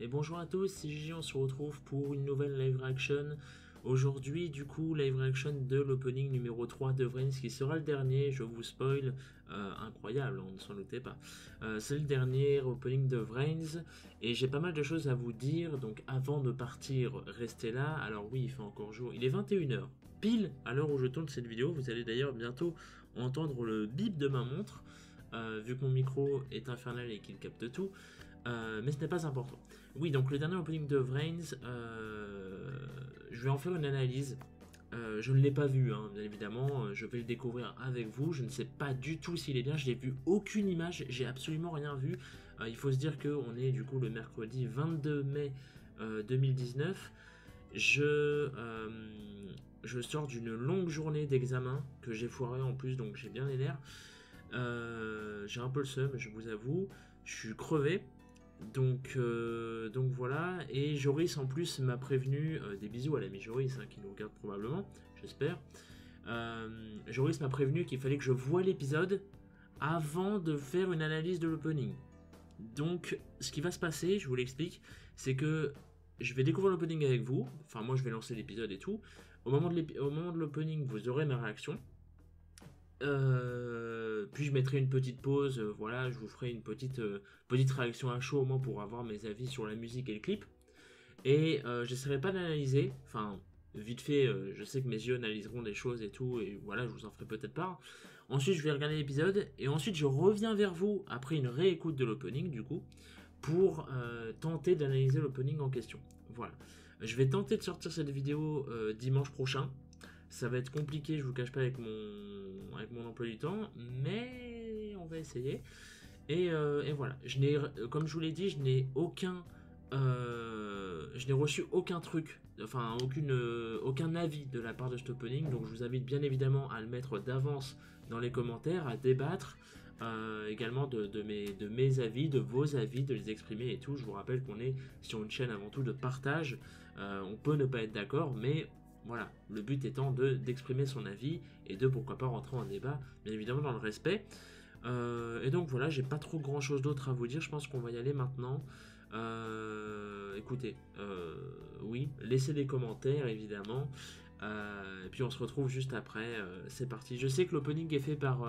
Et bonjour à tous, c'est Gigi, on se retrouve pour une nouvelle live reaction. Aujourd'hui, du coup, live reaction de l'opening numéro 3 de Vrains, qui sera le dernier, je vous spoil, incroyable, on ne s'en doutait pas. C'est le dernier opening de Vrains, et j'ai pas mal de choses à vous dire, donc avant de partir, restez là. Alors oui, il fait encore jour, il est 21h, pile à l'heure où je tourne cette vidéo, vous allez d'ailleurs bientôt entendre le bip de ma montre, vu que mon micro est infernal et qu'il capte tout. Mais ce n'est pas important. Oui, donc le dernier opening de Vrains, je vais en faire une analyse. Je ne l'ai pas vu, hein, bien évidemment, je vais le découvrir avec vous. Je ne sais pas du tout s'il est bien, je n'ai vu aucune image, j'ai absolument rien vu. Il faut se dire qu'on est du coup le mercredi 22 mai 2019. Je sors d'une longue journée d'examen que j'ai foiré en plus, donc j'ai bien les nerfs. J'ai un peu le seum, je vous avoue. Je suis crevé. Donc voilà, et Joris en plus m'a prévenu, des bisous à l'ami Joris, hein, qui nous regarde probablement, j'espère. Joris m'a prévenu qu'il fallait que je voie l'épisode avant de faire une analyse de l'opening. Donc ce qui va se passer, je vous l'explique, c'est que je vais découvrir l'opening avec vous, enfin moi je vais lancer l'épisode et tout. Au moment de l'opening, vous aurez ma réaction. Puis je mettrai une petite pause, voilà, je vous ferai une petite réaction à chaud au moins pour avoir mes avis sur la musique et le clip. Et j'essaierai pas d'analyser, enfin vite fait, je sais que mes yeux analyseront des choses et tout, et voilà, je vous en ferai peut-être part. Ensuite je vais regarder l'épisode, et ensuite je reviens vers vous après une réécoute de l'opening du coup, pour tenter d'analyser l'opening en question. Voilà. Je vais tenter de sortir cette vidéo dimanche prochain. Ça va être compliqué, je vous cache pas, avec mon emploi du temps, mais on va essayer. Et voilà. Comme je vous l'ai dit, je n'ai reçu aucun truc, enfin aucun avis de la part de cet opening, donc je vous invite bien évidemment à le mettre d'avance dans les commentaires, à débattre, également de mes avis, de vos avis, de les exprimer et tout. Je vous rappelle qu'on est sur une chaîne avant tout de partage, on peut ne pas être d'accord, mais voilà, le but étant d'exprimer son avis et de pourquoi pas rentrer en débat, bien évidemment dans le respect. Et donc voilà, j'ai pas trop grand chose d'autre à vous dire, je pense qu'on va y aller maintenant. Écoutez, oui, laissez des commentaires évidemment. Et puis on se retrouve juste après, c'est parti. Je sais que l'opening est fait par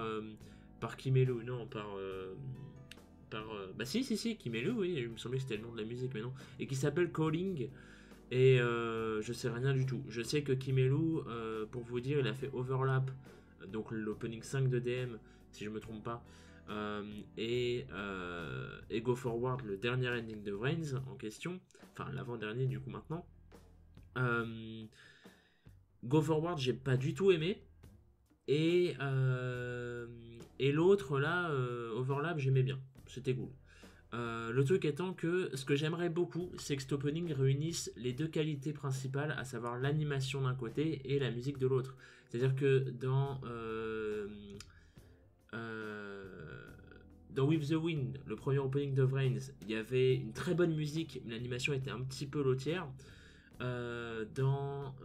Kimelu, non, bah si, Kimelu, oui, il me semblait que c'était le nom de la musique, mais non. Et qui s'appelle Calling. Et je sais rien du tout. Je sais que Kimelu, pour vous dire, il a fait Overlap, donc l'opening 5 de DM, si je me trompe pas, et Go Forward, le dernier ending de Vrains en question, enfin l'avant-dernier du coup maintenant. Go Forward, j'ai pas du tout aimé. Et l'autre là, Overlap, j'aimais bien. C'était cool. Le truc étant que ce que j'aimerais beaucoup, c'est que cet opening réunisse les deux qualités principales, à savoir l'animation d'un côté et la musique de l'autre. C'est-à-dire que dans With the Wind, le premier opening de Vrains, il y avait une très bonne musique, mais l'animation était un petit peu lotière. Dans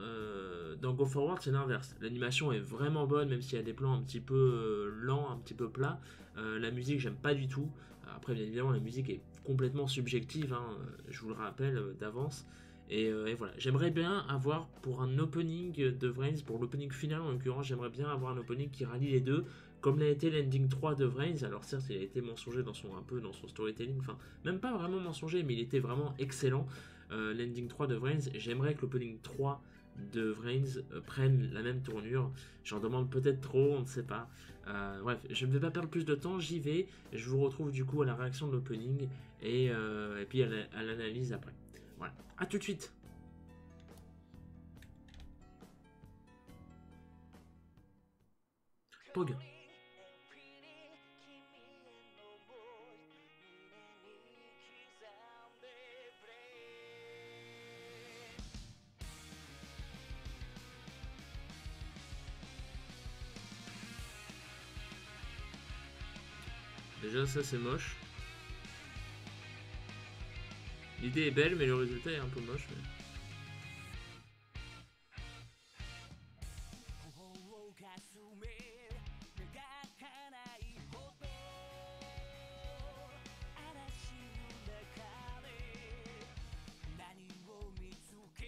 Go Forward, c'est l'inverse. L'animation est vraiment bonne, même s'il y a des plans un petit peu lents, un petit peu plats. La musique, j'aime pas du tout. Après, bien évidemment, la musique est complètement subjective, hein, je vous le rappelle d'avance. Et voilà, j'aimerais bien avoir pour un opening de Vrains, pour l'opening final en l'occurrence, j'aimerais bien avoir un opening qui rallie les deux, comme l'a été l'ending 3 de Vrains. Alors certes, il a été mensonger un peu dans son storytelling, enfin, même pas vraiment mensonger, mais il était vraiment excellent. L'ending 3 de Vrains, j'aimerais que l'opening 3 de Vrains prenne la même tournure. J'en demande peut-être trop, on ne sait pas. Bref, je ne vais pas perdre plus de temps, j'y vais. Je vous retrouve du coup à la réaction de l'opening et puis à l'analyse après. Voilà, à tout de suite. Pog. Déjà ça c'est moche. L'idée est belle mais le résultat est un peu moche. Mais...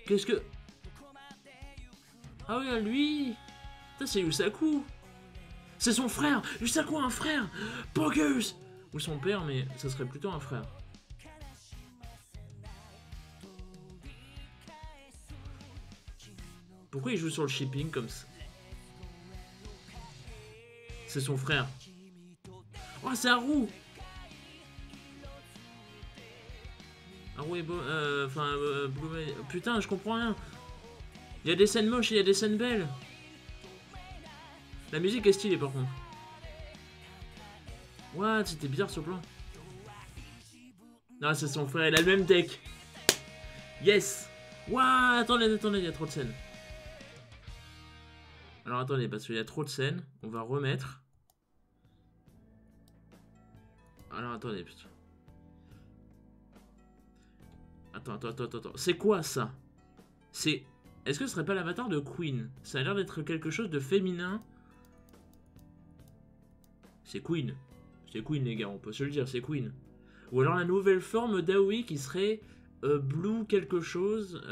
Qu'est-ce que... Ah ouais, lui. Ça, c'est Yusaku. C'est son frère. Yusaku a un frère. Pogus. Ou son père, mais ça serait plutôt un frère. Pourquoi il joue sur le shipping comme ça? C'est son frère. Oh, c'est Haru. Haru est beau... putain, je comprends rien. Il y a des scènes moches et il y a des scènes belles. La musique est stylée par contre. What? C'était bizarre ce plan. Non, c'est son frère, il a le même deck. Yes. What? Attendez, il y a trop de scènes. Alors attendez, parce qu'il y a trop de scènes. On va remettre. Alors attendez, putain. Attends. C'est quoi ça? C'est... Est-ce que ce serait pas l'avatar de Queen? Ça a l'air d'être quelque chose de féminin. C'est Queen. C'est Queen les gars, on peut se le dire, c'est Queen. Ou alors la nouvelle forme d'Aoi qui serait Blue quelque chose.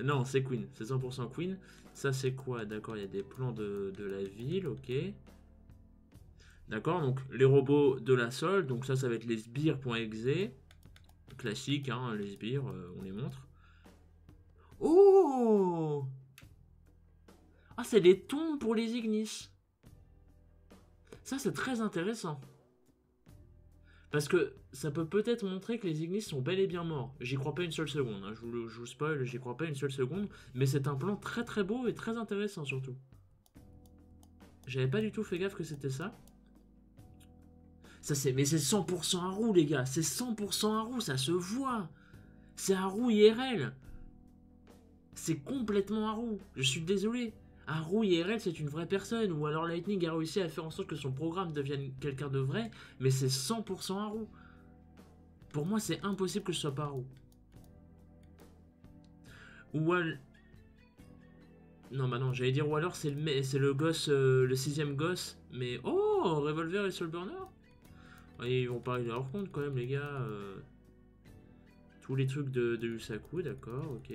Non, c'est Queen, c'est 100% Queen. Ça c'est quoi? D'accord, il y a des plans de la ville, ok. D'accord, donc les robots de la Sol, donc ça va être les sbires.exe. Classique, hein, les sbires, on les montre. Oh! Ah, c'est des tombes pour les Ignis. Ça, c'est très intéressant. Parce que ça peut peut-être montrer que les Ignis sont bel et bien morts. J'y crois pas une seule seconde. Hein. Je vous spoil, j'y crois pas une seule seconde. Mais c'est un plan très très beau et très intéressant surtout. J'avais pas du tout fait gaffe que c'était ça. Mais c'est 100% Haru, les gars. C'est 100% Haru, ça se voit. C'est Haru IRL. C'est complètement Haru. Je suis désolé. Haru IRL, c'est une vraie personne. Ou alors Lightning a réussi à faire en sorte que son programme devienne quelqu'un de vrai. Mais c'est 100% Haru. Pour moi, c'est impossible que ce soit pas Haru. Ou alors... Non, bah non, j'allais dire ou alors c'est le gosse, le 6ème gosse. Mais oh, Revolver et Soulburner. Ouais, ils vont parler de leur compte quand même, les gars. Tous les trucs de Yusaku, d'accord, ok.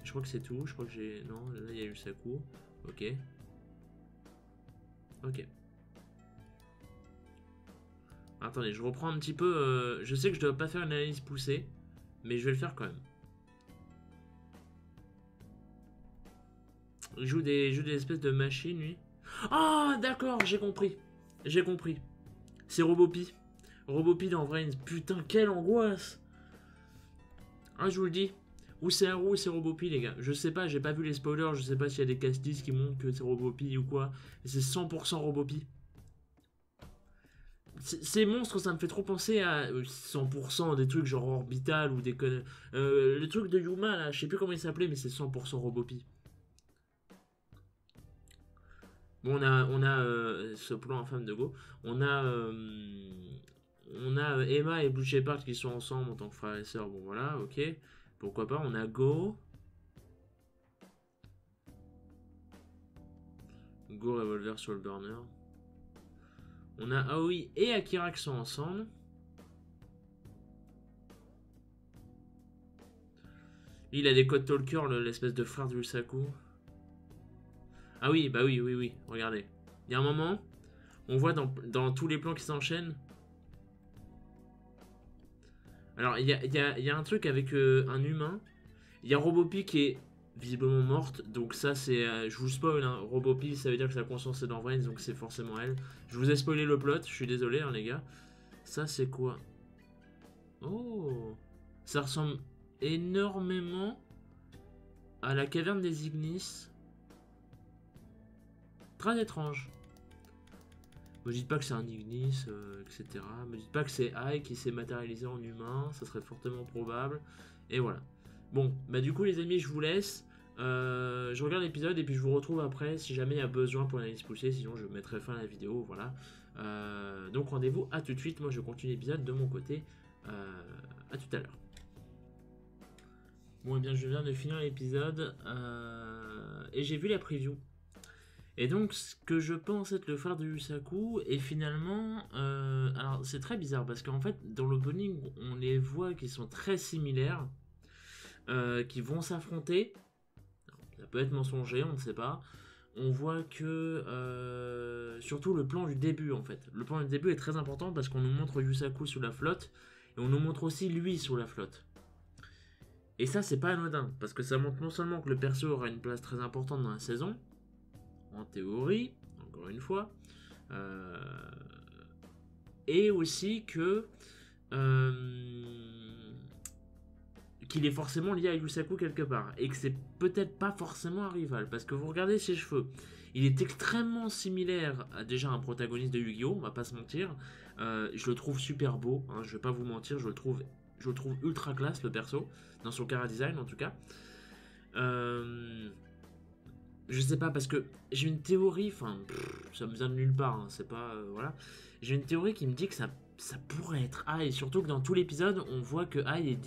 Je crois que c'est tout. Je crois que j'ai... Non, là, il y a Yusaku. Ok. Ok. Attendez, je reprends un petit peu... je sais que je dois pas faire une analyse poussée, mais je vais le faire quand même. Il joue des espèces de machines, lui. Ah, d'accord, j'ai compris. J'ai compris. C'est Robopi. Robopi dans Vrains. Putain, quelle angoisse. Ah, je vous le dis. Ou c'est Haru ou c'est Robopi, les gars. Je sais pas, j'ai pas vu les spoilers. Je sais pas s'il y a des castis qui montrent que c'est Robopi ou quoi. C'est 100% Robopi. Ces monstres, ça me fait trop penser à 100% des trucs genre Orbital ou des... le truc de Yuma, là, je sais plus comment il s'appelait, mais c'est 100% Robopi. Bon, on a ce plan infâme de Go. On a Emma et Blue Shepard qui sont ensemble en tant que frères et sœurs. Bon, voilà, ok. Pourquoi pas. On a Go. Go, Revolver sur le burner. On a Aoi et Akira qui sont ensemble. Il a des codes talker, l'espèce de frère de Yusaku. Ah oui, bah oui. Regardez. Il y a un moment, on voit dans tous les plans qui s'enchaînent. Alors, il y a un truc avec un humain. Il y a Robopi qui est visiblement morte. Donc ça, c'est... je vous spoil, hein. Robopi, ça veut dire que sa conscience est dans Vrains, donc c'est forcément elle. Je vous ai spoilé le plot, je suis désolé, hein, les gars. Ça, c'est quoi? Oh! Ça ressemble énormément à la caverne des Ignis. Très étrange. Me dites pas que c'est un Ignis, etc. Me dites pas que c'est Ai qui s'est matérialisé en humain. Ça serait fortement probable. Et voilà. Bon, bah du coup les amis, je vous laisse. Je regarde l'épisode et puis je vous retrouve après si jamais il y a besoin pour l'analyse poussée. Sinon je mettrai fin à la vidéo. Voilà. Donc rendez-vous à tout de suite. Moi je continue l'épisode de mon côté. À tout à l'heure. Bon, et bien je viens de finir l'épisode. Et j'ai vu la preview. Et donc, ce que je pense être le frère de Yusaku, et finalement, alors c'est très bizarre parce qu'en fait, dans l'opening, on les voit qui sont très similaires. qui vont s'affronter. Ça peut être mensonger, on ne sait pas. On voit que surtout le plan du début en fait. Le plan du début est très important parce qu'on nous montre Yusaku sous la flotte et on nous montre aussi lui sous la flotte. Et ça c'est pas anodin parce que ça montre non seulement que le perso aura une place très importante dans la saison, en théorie, encore une fois, euh, et aussi que qu'il est forcément lié à Yusaku quelque part et que c'est peut-être pas forcément un rival parce que vous regardez ses cheveux, il est extrêmement similaire à déjà un protagoniste de Yu-Gi-Oh, on va pas se mentir. Je le trouve super beau, hein, je vais pas vous mentir, je le trouve ultra classe le perso dans son chara design en tout cas. Je sais pas parce que j'ai une théorie, enfin ça me vient de nulle part, hein, c'est pas voilà. J'ai une théorie qui me dit que ça pourrait être Ai, surtout que dans tout l'épisode, on voit que Ai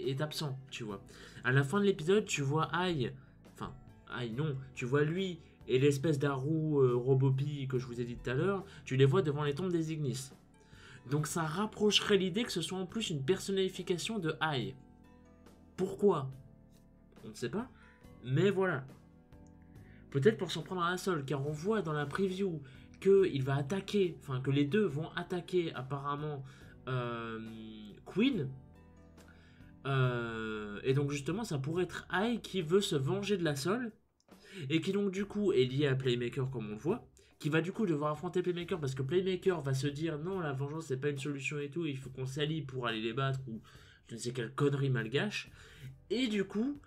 est absent, tu vois. À la fin de l'épisode, tu vois Ai, enfin Ai non, tu vois lui et l'espèce d'Haru Robopi que je vous ai dit tout à l'heure, tu les vois devant les tombes des Ignis. Donc ça rapprocherait l'idée que ce soit en plus une personnification de Ai. Pourquoi? On ne sait pas, mais voilà. Peut-être pour s'en prendre à un seul, car on voit dans la preview qu'il va attaquer, enfin que les deux vont attaquer apparemment Queen. Et donc justement ça pourrait être Ai qui veut se venger de la Sol et qui donc du coup est lié à Playmaker comme on le voit, qui va du coup devoir affronter Playmaker parce que Playmaker va se dire non, la vengeance c'est pas une solution et tout, il faut qu'on s'allie pour aller les battre ou je ne sais quelle connerie malgache. Et du coup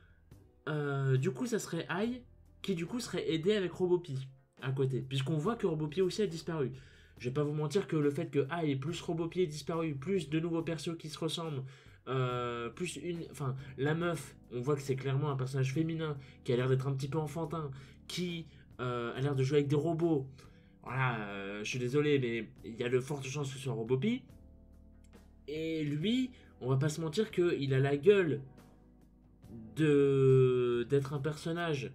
ça serait Ai qui du coup serait aidé avec Robopi à côté, puisqu'on voit que Robopi aussi a disparu. Je vais pas vous mentir que le fait que Ai plus Robopi ait disparu, plus de nouveaux persos qui se ressemblent, plus enfin la meuf, on voit que c'est clairement un personnage féminin qui a l'air d'être un petit peu enfantin, qui a l'air de jouer avec des robots. Voilà, je suis désolé, mais il y a de fortes chances que ce soit Robopi. Et lui, on va pas se mentir qu'il a la gueule d'être un personnage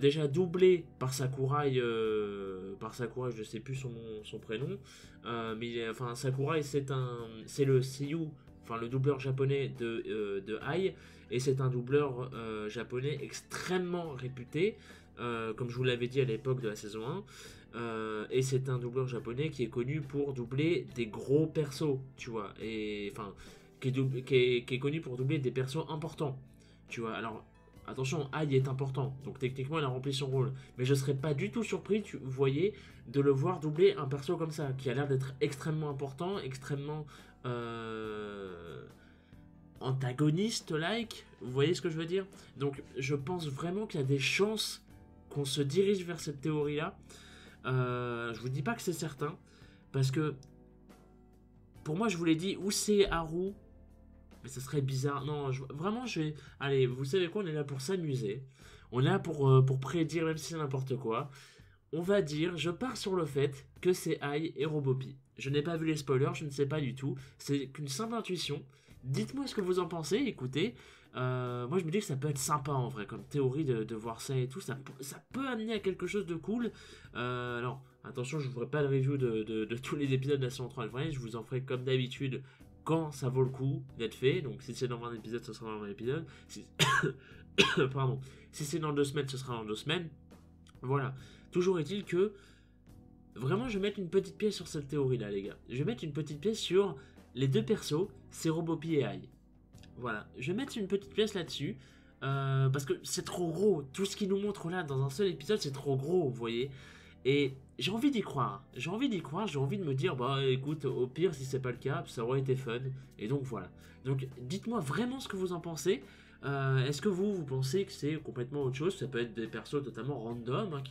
déjà doublé par Sakurai, je sais plus son prénom, mais enfin Sakurai c'est le seiyuu, enfin le doubleur japonais de Ai, et c'est un doubleur japonais extrêmement réputé, comme je vous l'avais dit à l'époque de la saison 1. Et c'est un doubleur japonais qui est connu pour doubler des gros persos, tu vois, et enfin qui est connu pour doubler des persos importants. Tu vois, alors attention, Ai est important, donc techniquement il a rempli son rôle. Mais je serais pas du tout surpris, vous voyez, de le voir doubler un perso comme ça, qui a l'air d'être extrêmement important, extrêmement antagoniste-like. Vous voyez ce que je veux dire? Donc je pense vraiment qu'il y a des chances qu'on se dirige vers cette théorie-là. Je vous dis pas que c'est certain, parce que pour moi, je vous l'ai dit, où c'est Haru, mais ça serait bizarre. Non, vraiment, je vais. Allez, vous savez quoi, on est là pour s'amuser. On est là pour prédire, même si c'est n'importe quoi. On va dire, je pars sur le fait que c'est Ai et Robopi. Je n'ai pas vu les spoilers, je ne sais pas du tout. C'est qu'une simple intuition. Dites-moi ce que vous en pensez, écoutez. Moi, je me dis que ça peut être sympa en vrai, comme théorie de voir ça et tout. Ça peut amener à quelque chose de cool. Alors, attention, je ne vous ferai pas de review de tous les épisodes de la saison 3 je vous en ferai comme d'habitude quand ça vaut le coup d'être fait. Donc si c'est dans 20 épisodes, ce sera dans 20 épisodes. Pardon. Si c'est dans 2 semaines, ce sera dans 2 semaines. Voilà. Toujours est-il que vraiment je vais mettre une petite pièce sur cette théorie là les gars. Je vais mettre une petite pièce sur les deux persos, c'est Robopi et Ai. Voilà. Je vais mettre une petite pièce là-dessus. Parce que c'est trop gros. Tout ce qu'ils nous montrent là dans un seul épisode, c'est trop gros, vous voyez. Et j'ai envie d'y croire. J'ai envie de me dire, bah écoute, au pire, si c'est pas le cas, ça aurait été fun. Et donc voilà. Donc dites-moi vraiment ce que vous en pensez. Est-ce que vous pensez que c'est complètement autre chose? Ça peut être des persos totalement random, hein,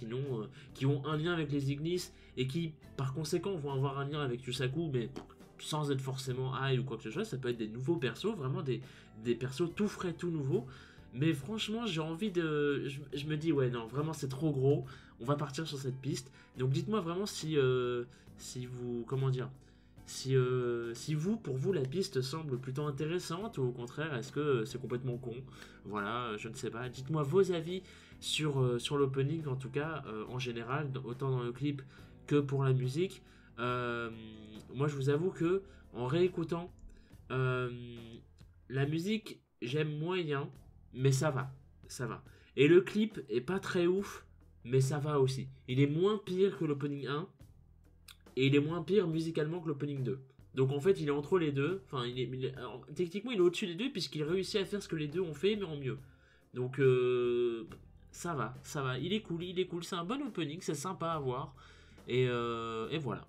qui ont un lien avec les Ignis et qui, par conséquent, vont avoir un lien avec Yusaku, mais sans être forcément Ai ou quoi que ce soit. Ça peut être des nouveaux persos, vraiment des persos tout frais, tout nouveaux. Mais franchement, j'ai envie de. Je me dis, ouais, non, vraiment, c'est trop gros. On va partir sur cette piste. Donc, dites-moi vraiment si vous. Comment dire? Si vous, pour vous, la piste semble plutôt intéressante ou au contraire, est-ce que c'est complètement con? Voilà, je ne sais pas. Dites-moi vos avis sur l'opening, en tout cas, en général, autant dans le clip que pour la musique. Moi, je vous avoue que en réécoutant, la musique, j'aime moyen, mais ça va, ça va. Et le clip est pas très ouf, mais ça va aussi. Il est moins pire que l'opening 1, et il est moins pire musicalement que l'opening 2. Donc en fait, il est entre les deux. Enfin, alors, techniquement, il est au-dessus des deux, puisqu'il réussit à faire ce que les deux ont fait, mais en mieux. Donc ça va, ça va. Il est cool. C'est un bon opening, c'est sympa à voir. Et voilà.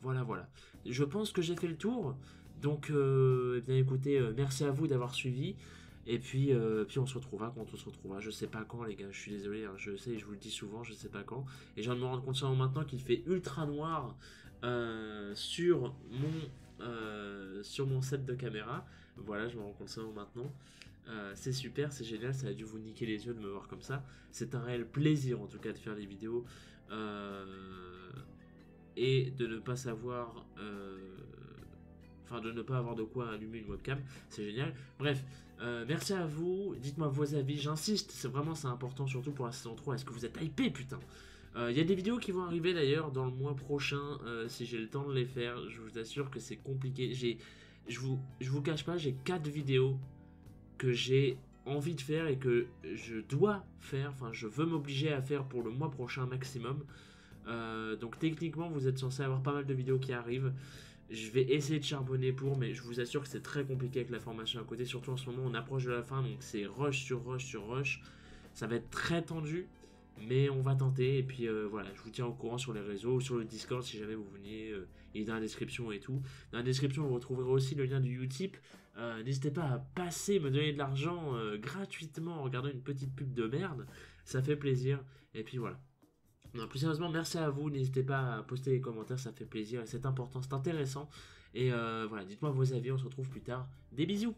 Voilà, voilà. Je pense que j'ai fait le tour. Donc, eh bien écoutez, merci à vous d'avoir suivi. Et puis on se retrouvera quand on se retrouvera. Je sais pas quand, les gars. Je suis désolé. Hein, je sais, je vous le dis souvent, je sais pas quand. Et je viens de me rendre compte seulement maintenant qu'il fait ultra noir sur mon set de caméra. Voilà, je me rends compte seulement maintenant. C'est super, c'est génial, ça a dû vous niquer les yeux de me voir comme ça. C'est un réel plaisir en tout cas de faire des vidéos et de ne pas savoir, enfin de ne pas avoir de quoi allumer une webcam, c'est génial. Bref, merci à vous, dites-moi vos avis, j'insiste, c'est important surtout pour la saison 3, est-ce que vous êtes hypé putain? Il y a des vidéos qui vont arriver d'ailleurs dans le mois prochain, si j'ai le temps de les faire, je vous assure que c'est compliqué. Je vous cache pas, j'ai 4 vidéos que j'ai envie de faire et que je dois faire, enfin je veux m'obliger à faire pour le mois prochain maximum. Donc techniquement vous êtes censé avoir pas mal de vidéos qui arrivent. Je vais essayer de charbonner pour, mais je vous assure que c'est très compliqué avec la formation à côté, surtout en ce moment on approche de la fin, donc c'est rush sur rush sur rush. Ça va être très tendu, mais on va tenter. Et puis voilà, je vous tiens au courant sur les réseaux ou sur le Discord si jamais vous veniez. Il est dans la description et tout. Dans la description, vous retrouverez aussi le lien du Utip. N'hésitez pas à passer, me donner de l'argent gratuitement en regardant une petite pub de merde. Ça fait plaisir. Et puis voilà. Non, plus sérieusement, merci à vous. N'hésitez pas à poster les commentaires, ça fait plaisir et c'est important, c'est intéressant. Et voilà, dites-moi vos avis, on se retrouve plus tard. Des bisous!